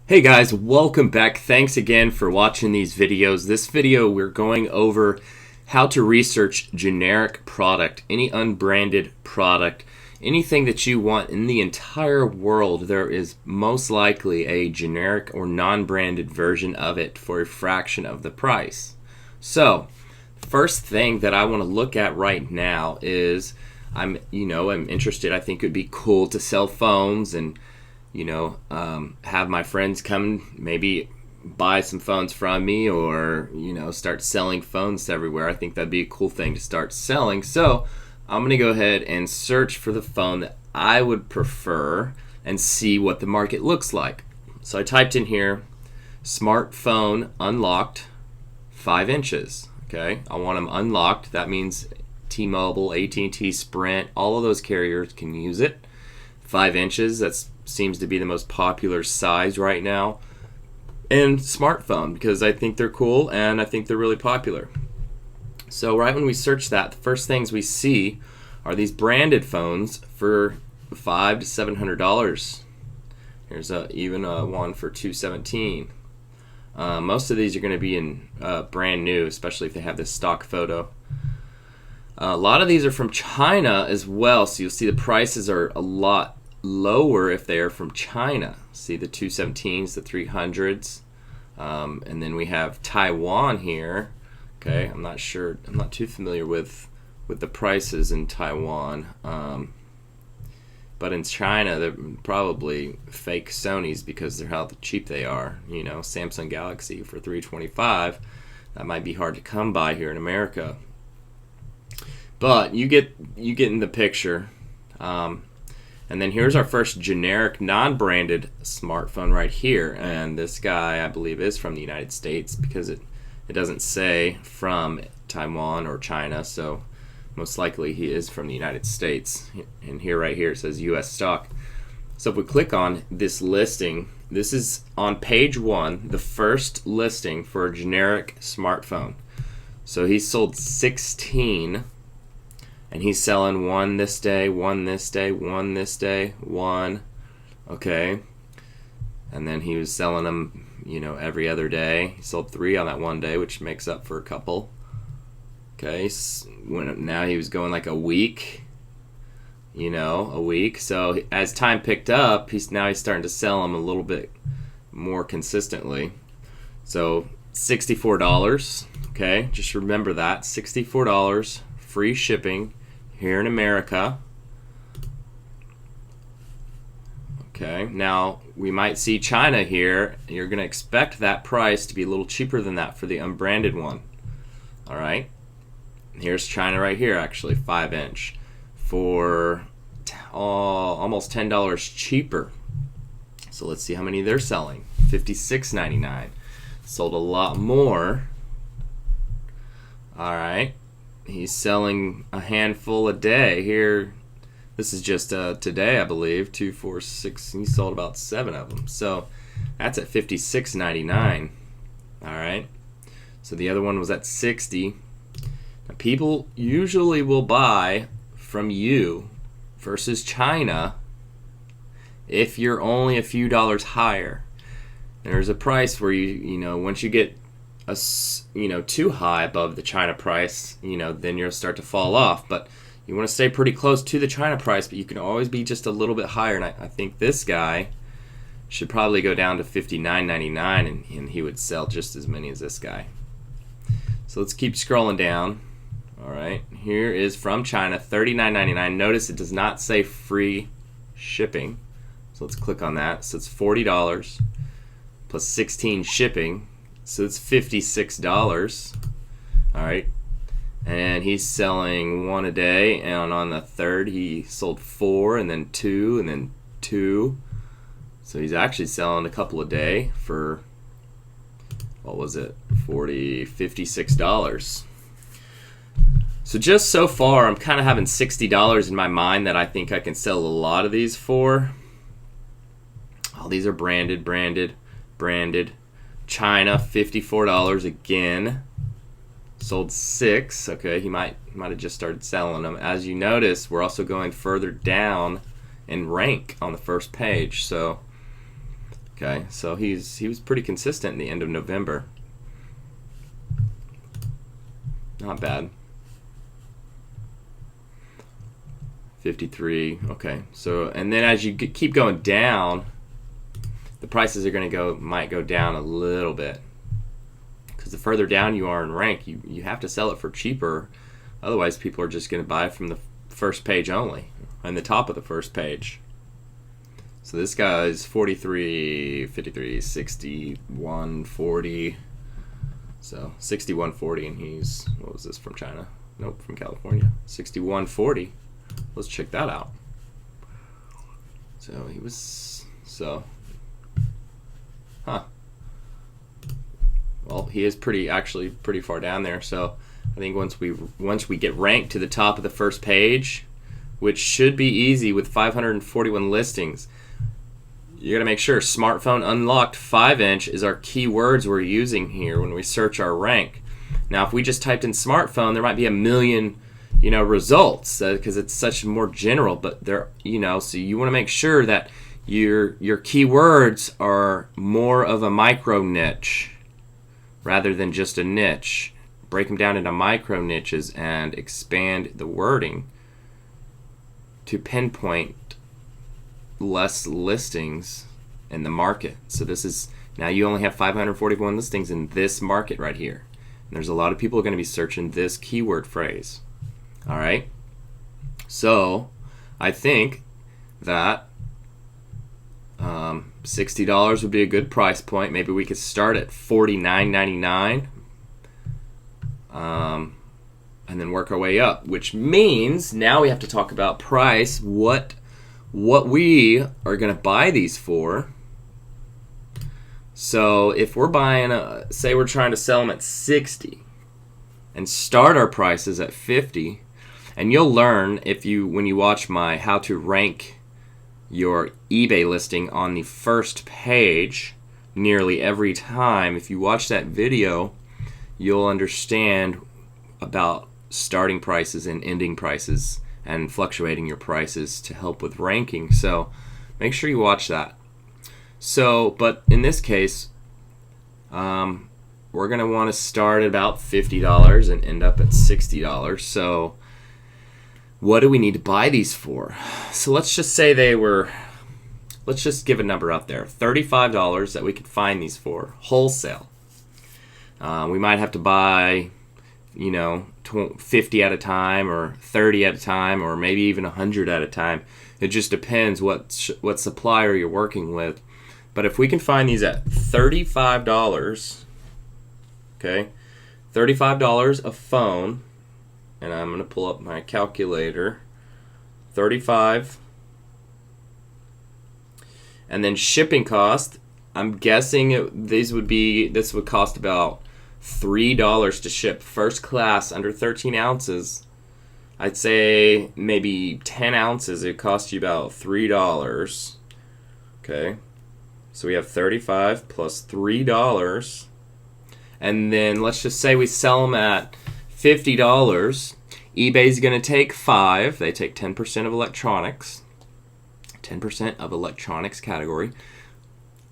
Hey guys, welcome back. Thanks again for watching these videos. This video we're going over how to research generic product, any unbranded product, anything that you want in the entire world. There is most likely a generic or non-branded version of it for a fraction of the price. So, first thing that I want to look at right now is I'm interested. I think it would be cool to sell phones and have my friends come maybe buy some phones from me or, start selling phones everywhere. I think that'd be a cool thing to start selling. So I'm going to go ahead and search for the phone that I would prefer and see what the market looks like. So I typed in here, smartphone unlocked 5 inches. Okay, I want them unlocked. That means T-Mobile, AT&T, Sprint, all of those carriers can use it. 5 inches, that seems to be the most popular size right now. And smartphone, because I think they're cool and I think they're really popular. So right when we search that, the first things we see are these branded phones for $500 to $700. Here's even one for $217. Most of these are going to be in brand new, especially if they have this stock photo. A lot of these are from China as well, so you'll see the prices are a lot lower if they are from China. See the 217s, the 300s, and then we have Taiwan here. Okay, I'm not too familiar with the prices in Taiwan, but in China they're probably fake Sonys because they're how cheap they are. Samsung Galaxy for $325, that might be hard to come by here in America. But you get in the picture. And then here's our first generic non-branded smartphone right here. And this guy, I believe, is from the United States because it doesn't say from Taiwan or China. So most likely he is from the United States. And right here it says U.S. stock. So if we click on this listing, this is on page 1, the first listing for a generic smartphone. So he sold 16. And he's selling one this day, one this day, one this day, one. Okay. And then he was selling them, every other day. He sold 3 on that one day, which makes up for a couple. Okay. Now he was going like a week. A week. So as time picked up, he's starting to sell them a little bit more consistently. So $64. Okay. Just remember that. $64. Free shipping here in America. Okay, now we might see China here. You're going to expect that price to be a little cheaper than that for the unbranded one. All right, here's China right here, actually 5 inch for almost $10 cheaper. So let's see how many they're selling. $56.99. Sold a lot more. All right. He's selling a handful a day here. This is just today, I believe. 2, 4, 6. He sold about 7 of them. So that's at $56.99. All right. So the other one was at $60. Now, people usually will buy from you versus China if you're only a few dollars higher. There's a price where once you get too high above the China price, then you'll start to fall off. But you want to stay pretty close to the China price, but you can always be just a little bit higher. And I think this guy should probably go down to $59.99, and he would sell just as many as this guy. So let's keep scrolling down. All right, here is from China, $39.99. Notice it does not say free shipping. So let's click on that. So it's $40 plus 16 shipping. So it's $56. All right. And he's selling 1 a day. And on the third, he sold 4 and then 2 and then 2. So he's actually selling a couple a day for, what was it? $56. So just so far, I'm kind of having $60 in my mind that I think I can sell a lot of these for. All these are branded. China, $54 again. Sold 6. Okay, he might have just started selling them. As you notice, we're also going further down in rank on the first page. So Okay, so he was pretty consistent in the end of November. Not bad. 53. Okay, so and then as you keep going down, the prices are going to might go down a little bit, because the further down you are in rank, you have to sell it for cheaper. Otherwise, people are just going to buy from the first page only, and the top of the first page. So this guy's 43, 53, 61, 40. So 61.40, and he's, what was this, from China? Nope, from California. 61.40. Let's check that out. So he was, well, he is actually pretty far down there. So I think once we get ranked to the top of the first page, which should be easy with 541 listings, you got to make sure smartphone unlocked 5-inch is our keywords we're using here when we search our rank. Now, if we just typed in smartphone, there might be a million, results, because it's such more general. But there, so you want to make sure that your keywords are more of a micro niche rather than just a niche. Break them down into micro niches and expand the wording to pinpoint less listings in the market. So this is, now you only have 541 listings in this market right here. And there's a lot of people going to be searching this keyword phrase. All right. So I think that $60 would be a good price point. Maybe we could start at $49.99, and then work our way up, which means now we have to talk about price. What we are going to buy these for. So if we're buying, say we're trying to sell them at 60 and start our prices at 50, and you'll learn when you watch my how to rank your eBay listing on the first page nearly every time. If you watch that video, you'll understand about starting prices and ending prices and fluctuating your prices to help with ranking. So make sure you watch that. So, but in this case, we're going to want to start at about $50 and end up at $60. So what do we need to buy these for? So let's just say let's just give a number out there, $35 that we could find these for, wholesale. We might have to buy, 50 at a time, or 30 at a time, or maybe even 100 at a time. It just depends what supplier you're working with. But if we can find these at $35, okay, $35 a phone, and I'm going to pull up my calculator, 35, and then shipping cost, I'm guessing this would cost about $3 to ship first class under 13 ounces. I'd say maybe 10 ounces, it costs you about $3. Okay, so we have 35 plus $3, and then let's just say we sell them at $50. eBay's going to take 5. They take 10% of electronics. 10% of electronics category.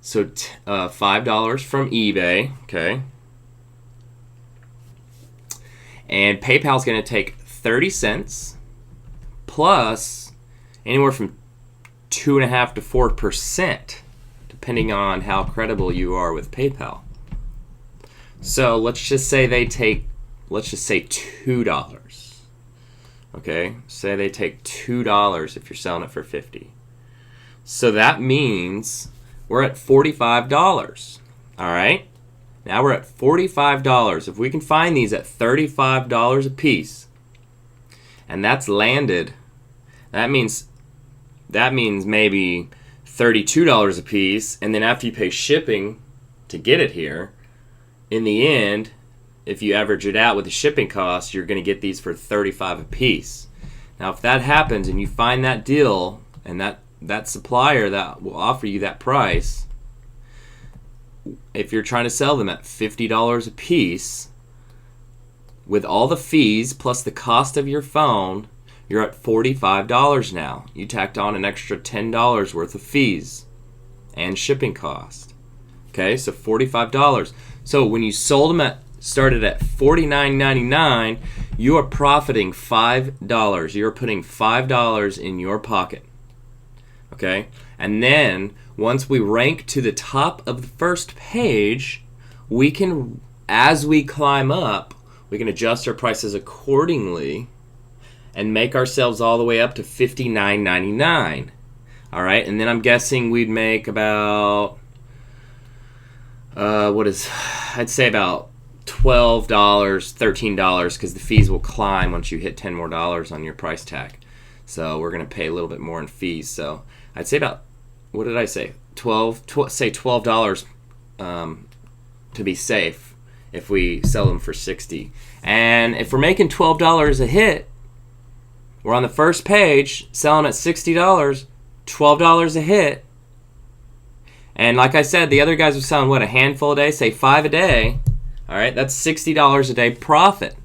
So $5 from eBay, okay? And PayPal's going to take 30 cents plus anywhere from 2.5% to 4%, depending on how credible you are with PayPal. So let's just say $2. Okay, say they take $2 if you're selling it for $50. So that means we're at $45. All right, now we're at $45. If we can find these at $35 a piece, and that's landed, that means maybe $32 a piece, and then after you pay shipping to get it here, in the end, if you average it out with the shipping costs, you're going to get these for $35 a piece. Now, if that happens and you find that deal and that supplier that will offer you that price, if you're trying to sell them at $50 a piece, with all the fees plus the cost of your phone, you're at $45 now. You tacked on an extra $10 worth of fees. and shipping cost. Okay, so $45. So when you sold them started at $49.99, you are profiting $5. You're putting $5 in your pocket. Okay, and then once we rank to the top of the first page, we can, as we climb up, we can adjust our prices accordingly and make ourselves all the way up to $59.99. All right, and then I'm guessing we'd make about I'd say about $12, $13, because the fees will climb once you hit $10 more on your price tag. So we're going to pay a little bit more in fees. So I'd say about, what did I say? Say $12 to be safe if we sell them for $60. And if we're making $12 a hit, we're on the first page selling at $60, $12 a hit. And like I said, the other guys were selling, what, a handful a day? Say 5 a day. All right, that's $60 a day profit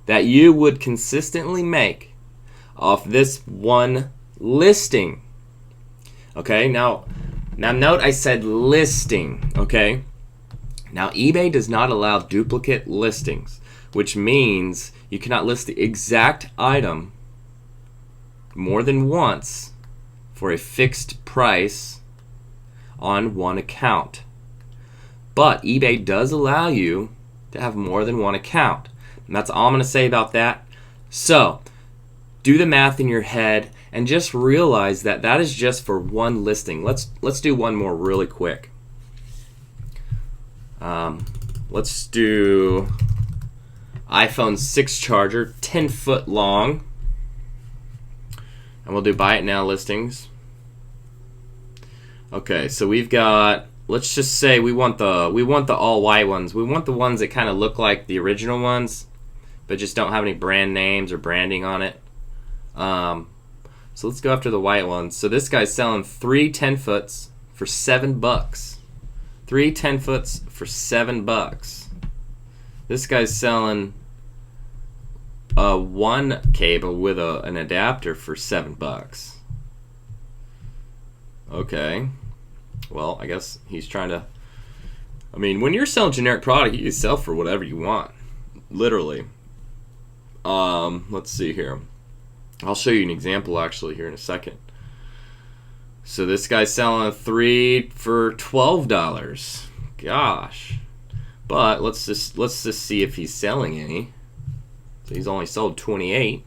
that you would consistently make off this one listing. Okay, now note I said listing, okay? Now eBay does not allow duplicate listings, which means you cannot list the exact item more than once for a fixed price on one account. But eBay does allow you to have more than one account. And that's all I'm going to say about that. So, do the math in your head and just realize that that is just for one listing. Let's do one more really quick. Let's do iPhone 6 charger, 10 foot long. And we'll do buy it now listings. Okay, so we've got, let's just say we want the all white ones. We want the ones that kind of look like the original ones, but just don't have any brand names or branding on it. So let's go after the white ones. So this guy's selling 3 10-foots for $7. 3 10-foots for $7. This guy's selling one cable with an adapter for $7. Okay, well, I guess he's trying to, I mean, when you're selling generic product, you can sell for whatever you want, literally. Let's see here. I'll show you an example actually here in a second. So this guy's selling 3 for $12. Gosh. But let's just see if he's selling any. So he's only sold 28. He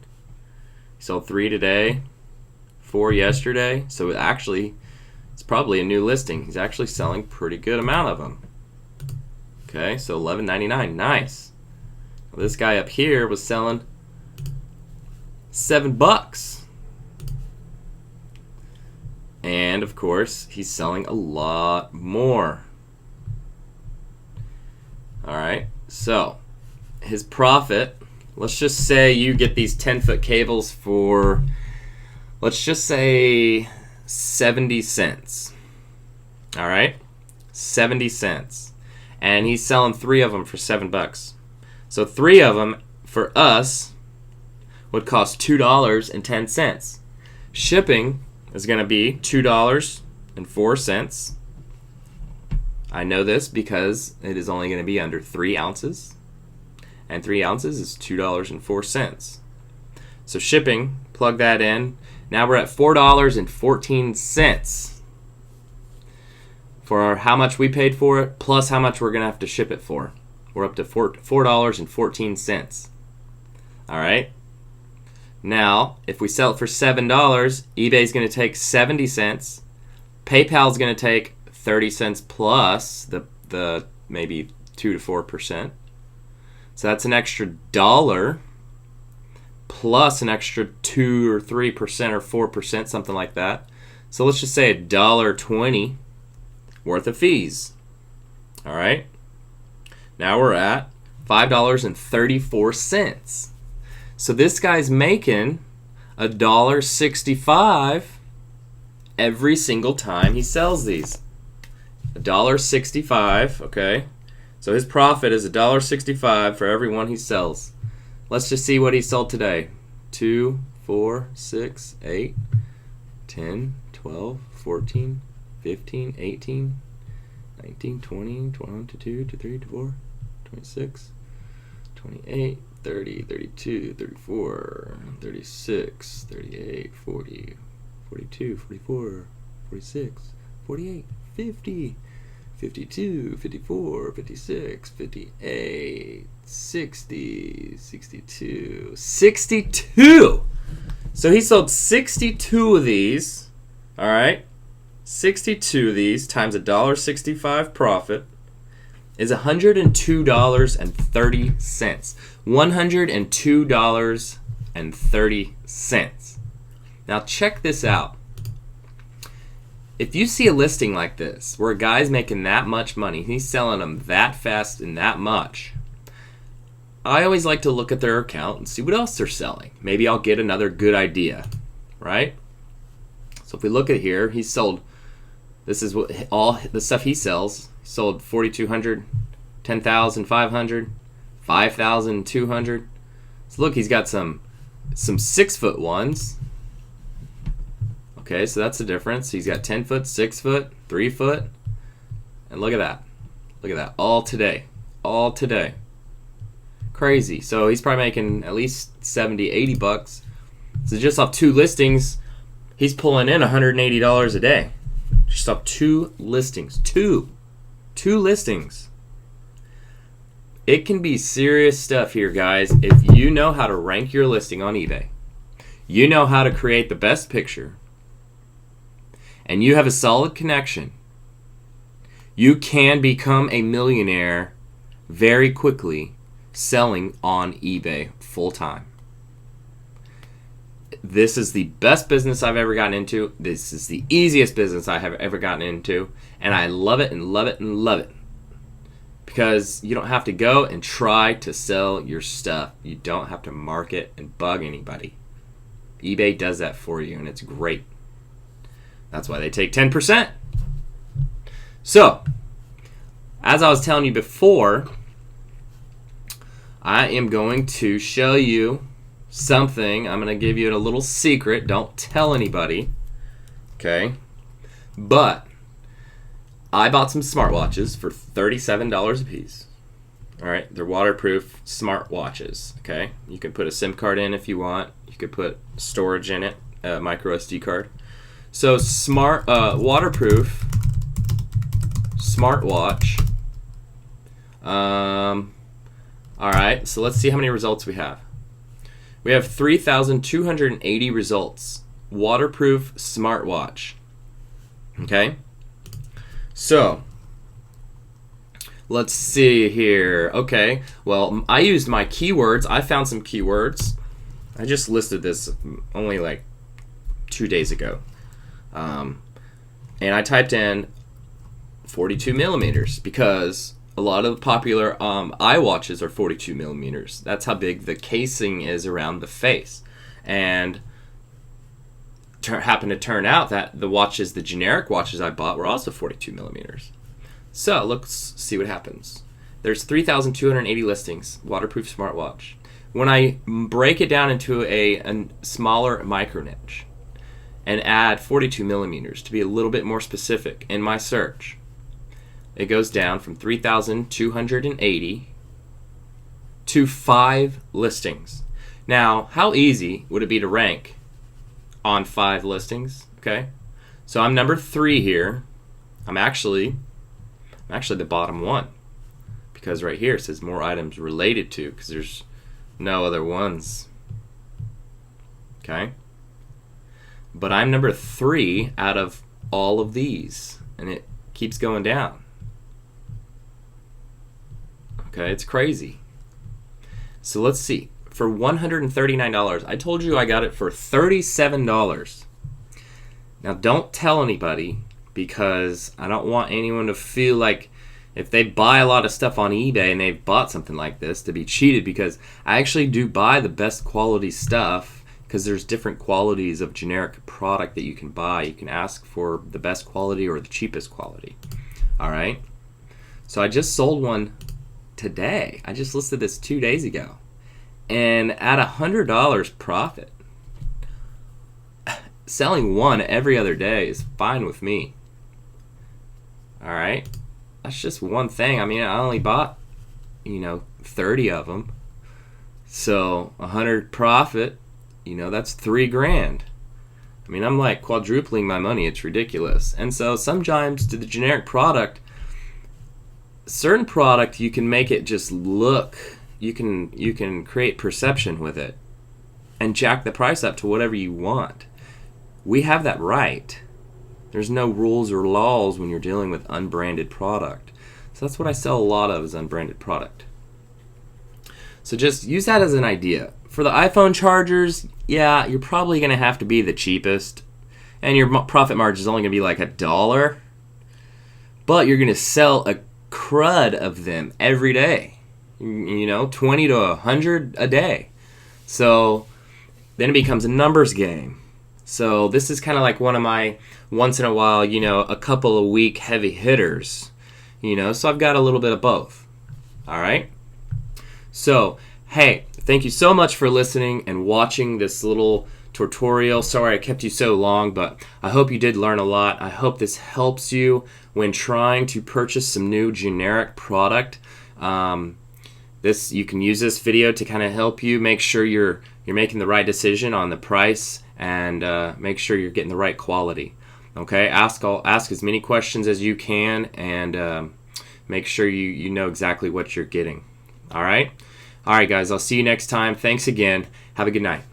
sold 3 today, 4 yesterday. So actually, it's probably a new listing. He's actually selling pretty good amount of them. Okay, so $11.99. Nice. Well, this guy up here was selling $7. And of course, he's selling a lot more. All right, so his profit, let's just say you get these 10-foot cables for, let's just say 70 cents. All right, 70 cents. And he's selling 3 of them for $7. So 3 of them for us would cost $2.10. Shipping is going to be $2.04. I know this because it is only going to be under 3 ounces. And 3 ounces is $2.04. So shipping, plug that in. Now we're at $4.14 for how much we paid for it, plus how much we're going to have to ship it for. We're up to $4.14. All right. Now, if we sell it for $7, eBay's going to take 70 cents. PayPal's going to take 30 cents plus the maybe 2 to 4%. So that's an extra $1 plus an extra 2 or 3% or 4%, something like that. So let's just say $1.20 worth of fees. All right. Now we're at $5.34. So this guy's making $1.65 every single time he sells these. $1.65, okay? So his profit is $1.65 for every one he sells. Let's just see what he sold today. 2, 4, 6, 8, 10, 12, 14, 15, 18, 19, 20, 21, 22, 23, 24, 26, 28, 30, 32, 34, 36, 38, 40, 42, 44, 46, 48, 50, 52, 54, 56, 58, 60, 62, 62! So he sold 62 of these, all right? 62 of these times $1.65 profit is $102.30. $102.30. Now check this out. If you see a listing like this where a guy's making that much money, he's selling them that fast and that much, I always like to look at their account and see what else they're selling. Maybe I'll get another good idea, right? So if we look at here, he sold, this is what all the stuff he sells. He sold 4,200, 10,500, 5,200. So look, he's got some 6-foot ones. Okay, so that's the difference. He's got 10 foot, 6 foot, 3 foot. And look at that. Look at that. All today. All today. Crazy. So he's probably making at least 70, 80 bucks. So just off 2 listings, he's pulling in $180 a day. Just off 2 listings. 2 listings. It can be serious stuff here, guys. If you know how to rank your listing on eBay, you know how to create the best picture, and you have a solid connection, you can become a millionaire very quickly selling on eBay full time. This is the best business I've ever gotten into. This is the easiest business I have ever gotten into, and I love it and love it and love it. Because you don't have to go and try to sell your stuff. You don't have to market and bug anybody. eBay does that for you, and it's great. That's why they take 10%. So, as I was telling you before, I am going to show you something. I'm going to give you a little secret. Don't tell anybody. Okay? But I bought some smartwatches for $37 a piece. All right? They're waterproof smartwatches. Okay? You can put a SIM card in if you want. You could put storage in it, a micro SD card. So waterproof smartwatch. All right, so let's see how many results we have. We have 3,280 results. Waterproof smartwatch. Okay? So, let's see here. Okay, well, I used my keywords. I found some keywords. I just listed this only like 2 days ago. And I typed in 42 millimeters because a lot of the popular iWatches are 42 millimeters. That's how big the casing is around the face. And happened to turn out that the generic watches I bought were also 42 millimeters. So let's see what happens. There's 3,280 listings, waterproof smartwatch. When I break it down into a smaller micro niche and add 42 millimeters to be a little bit more specific in my search, it goes down from 3,280 to 5 listings. Now, how easy would it be to rank on 5 listings? Okay, so I'm number 3 here. I'm actually the bottom one because right here it says more items related to, because there's no other ones. Okay, but I'm number 3 out of all of these, and it keeps going down. Okay, it's crazy. So let's see. For $139, I told you I got it for $37. Now don't tell anybody, because I don't want anyone to feel like if they buy a lot of stuff on eBay and they've bought something like this to be cheated, because I actually do buy the best quality stuff, because there's different qualities of generic product that you can buy. You can ask for the best quality or the cheapest quality. All right? So I just sold one today. I just listed this 2 days ago. And at $100 profit, selling one every other day is fine with me. All right, that's just one thing. I mean, I only bought 30 of them, so 100 profit, that's $3,000. I mean, I'm like quadrupling my money. It's ridiculous. And so sometimes to the generic product, certain product, you can make it just look, you can create perception with it and jack the price up to whatever you want. We have that right. There's no rules or laws when you're dealing with unbranded product. So that's what I sell a lot of, is unbranded product. So just use that as an idea. For the iPhone chargers, yeah, you're probably going to have to be the cheapest, and your profit margin is only going to be like $1, but you're going to sell a crud of them every day, 20 to 100 a day. So then it becomes a numbers game. So this is kind of like one of my once in a while, a couple of week heavy hitters, so I've got a little bit of both. All right. So, hey, thank you so much for listening and watching this little tutorial. Sorry I kept you so long, but I hope you did learn a lot. I hope this helps you when trying to purchase some new generic product. You can use this video to kind of help you make sure you're making the right decision on the price, and make sure you're getting the right quality. Okay, ask as many questions as you can, and make sure you know exactly what you're getting. All right, guys, I'll see you next time. Thanks again. Have a good night.